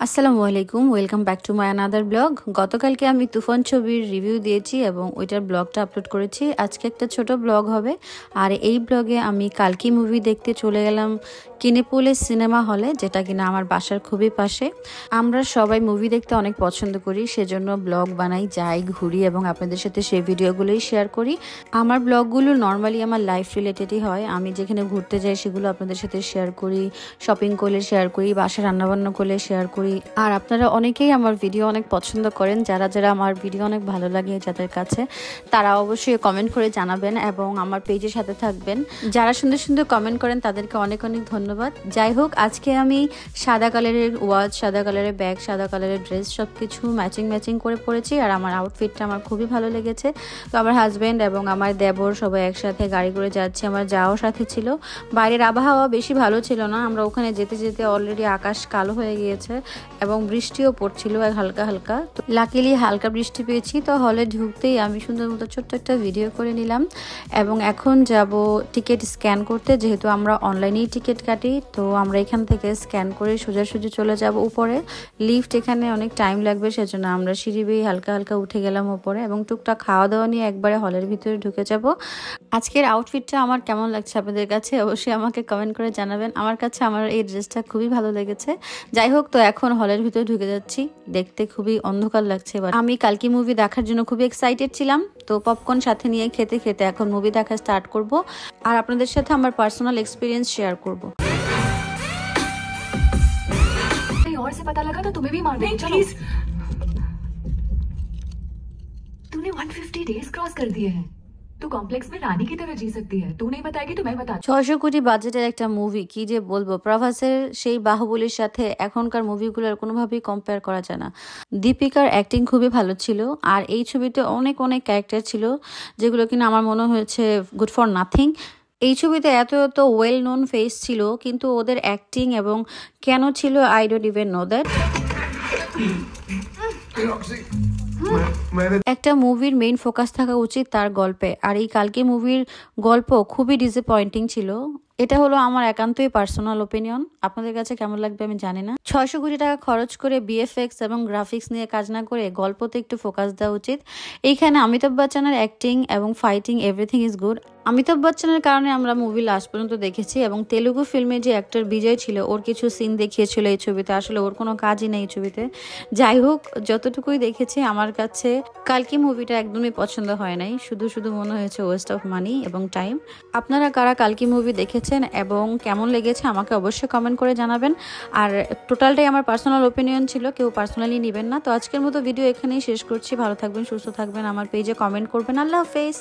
আসসালামু আলাইকুম, welcome back to my another blog. গতকালকে আমি তুফান ছবির রিভিউ দিয়েছি এবং ওইটার ব্লগটা আপলোড করেছি। আজকে একটা ছোট ব্লগ হবে। আর এই ব্লগে আমি কালকি মুভি দেখতে চলে গেলাম কিনেপোলে সিনেমা হলে, যেটা কিনা আমার বাসার খুবই পাশে। আমরা সবাই মুভি দেখতে অনেক পছন্দ করি, সেজন্য ব্লগ বানাই, যাই, ঘুরি এবং আপনাদের সাথে সেই ভিডিওগুলোই শেয়ার করি। আমার ব্লগগুলো নর্মালি আমার লাইফ রিলেটেডই হয়। আমি যেখানে ঘুরতে যাই সেগুলো আপনাদের সাথে শেয়ার করি, শপিং করলে শেয়ার করি, বাসা রান্নাবান্না করলে শেয়ার করি। আর আপনারা অনেকেই আমার ভিডিও অনেক পছন্দ করেন। যারা যারা আমার ভিডিও অনেক ভালো লাগে যাদের কাছে, তারা অবশ্যই কমেন্ট করে জানাবেন এবং আমার পেজের সাথে থাকবেন। যারা সুন্দর সুন্দর কমেন্ট করেন তাদেরকে অনেক অনেক ধন্যবাদ। যাই হোক, আজকে আমি সাদা কালারের ওয়াচ, সাদা কালারের ব্যাগ, সাদা কালারের ড্রেস সবকিছু ম্যাচিং করে পরেছি। আর আমার আউটফিটটা আমার খুবই ভালো লেগেছে। তো আমার হাজব্যান্ড এবং আমার দেবর সবাই একসাথে গাড়ি করে যাচ্ছি। আমার যাও সাথে ছিল। বাইরের আবহাওয়া বেশি ভালো ছিল না। আমরা ওখানে যেতে যেতে অলরেডি আকাশ কালো হয়ে গিয়েছে এবং বৃষ্টিও পড়ছিল হালকা হালকা। তো লাকিলি হালকা বৃষ্টি পেয়েছি। তো হলে ঢুকতেই আমি সুন্দর মতো ছোট্ট একটা ভিডিও করে নিলাম এবং এখন যাব টিকিট স্ক্যান করতে। যেহেতু আমরা অনলাইনেই টিকিট কাটি, তো আমরা এখান থেকে স্ক্যান করে সোজাসুজি চলে যাব উপরে। লিফট এখানে অনেক টাইম লাগবে, সেজন্য আমরা সিঁড়ি বেয়ে হালকা হালকা উঠে গেলাম উপরে এবং টুকটাক খাওয়া দাওয়া নিয়ে একবারে হলের ভিতরে ঢুকে যাব। আজকের আউটফিটটা আমার কেমন লাগছে আপনাদের কাছে অবশ্যই আমাকে কমেন্ট করে জানাবেন। আমার কাছে আমার এই ড্রেসটা খুবই ভালো লেগেছে। যাই হোক, তো এখন হলের ভিতরে ঢুকে যাচ্ছি। দেখতে খুবই অন্ধকার লাগছে। এবার আমি কালকে মুভি দেখার জন্য খুবই এক্সাইটেড ছিলাম। তো পপকর্ন সাথে নিয়ে খেতে খেতে এখন মুভি দেখা স্টার্ট করব আর আপনাদের সাথে আমার পার্সোনাল এক্সপিরিয়েন্স শেয়ার করব। और से पता लगा तो तुम्हें भी मार देंगे। प्लीज, तूने 150 डेज क्रॉस कर दिए हैं। तू कॉम्प्लेक्स में रानी की तरह जी सकती है। तू नहीं बताएगी तो मैं बता। 600 কোটি বাজেটের একটা মুভি, কি যে বলবো। প্রভাসের সেই বাহুবলীর সাথে এখনকার মুভিগুলোর কোনোভাবেই কম্পেয়ার করা যায় না। দীপিকার অ্যাক্টিং খুবই ভালো ছিল। আর এই ছবিতে অনেক অনেক ক্যারেক্টার ছিল যেগুলো কিনা আমার মনে হয়েছে গুড ফর নাথিং। এই ছবিতে এত এত ওয়েল নোন ফেস ছিল, কিন্তু ওদের অ্যাক্টিং এবং কেন ছিল I don't even know that. একটা মুভির মেইন ফোকাস থাকা উচিত তার গল্পে, আর এই কালকে মুভির গল্প খুবই ডিসঅ্যাপয়েন্টিং ছিল। এটা হলো আমার একান্তই পার্সোনাল ওপিনিয়ন। আপনাদের কাছে কেমন লাগবে আমি জানি না। 600 কোটি টাকা খরচ করে বিএফএক্স এবং গ্রাফিক্স নিয়ে কাজ না করে গল্পতে একটু ফোকাস দেওয়া উচিত। এইখানে অমিতাভ বচ্চনের অ্যাক্টিং এবং fighting everything is good. Amitabh বচ্চনের কারণে আমরা মুভি লাস্ট পর্যন্ত দেখেছি এবং তেলুগু ফিল্মে যে অ্যাক্টর বিজয় ছিল, ওর কিছু সিন দেখিয়েছিল এই ছবিতে। আসলে ওর কোনো কাজই নেই এই ছবিতে। যাই হোক, যতটুকুই দেখেছি আমার কাছে কালকি মুভিটা একদমই পছন্দ হয় নাই। শুধু শুধু মনে হয়েছে ওয়েস্ট অফ মানি এবং টাইম। আপনারা কারা কালকি মুভি দেখেছেন এবং কেমন লেগেছে আমাকে অবশ্যই কমেন্ট করে জানাবেন। আর টোটালটাই আমার পার্সোনাল ওপিনিয়ন ছিল, কেউ পার্সোনালি নেবেন না। তো আজকের মতো ভিডিও এখানেই শেষ করছি। ভালো থাকবেন, সুস্থ থাকবেন, আমার পেজে কমেন্ট করবেন। আল্লাহ হাফেজ।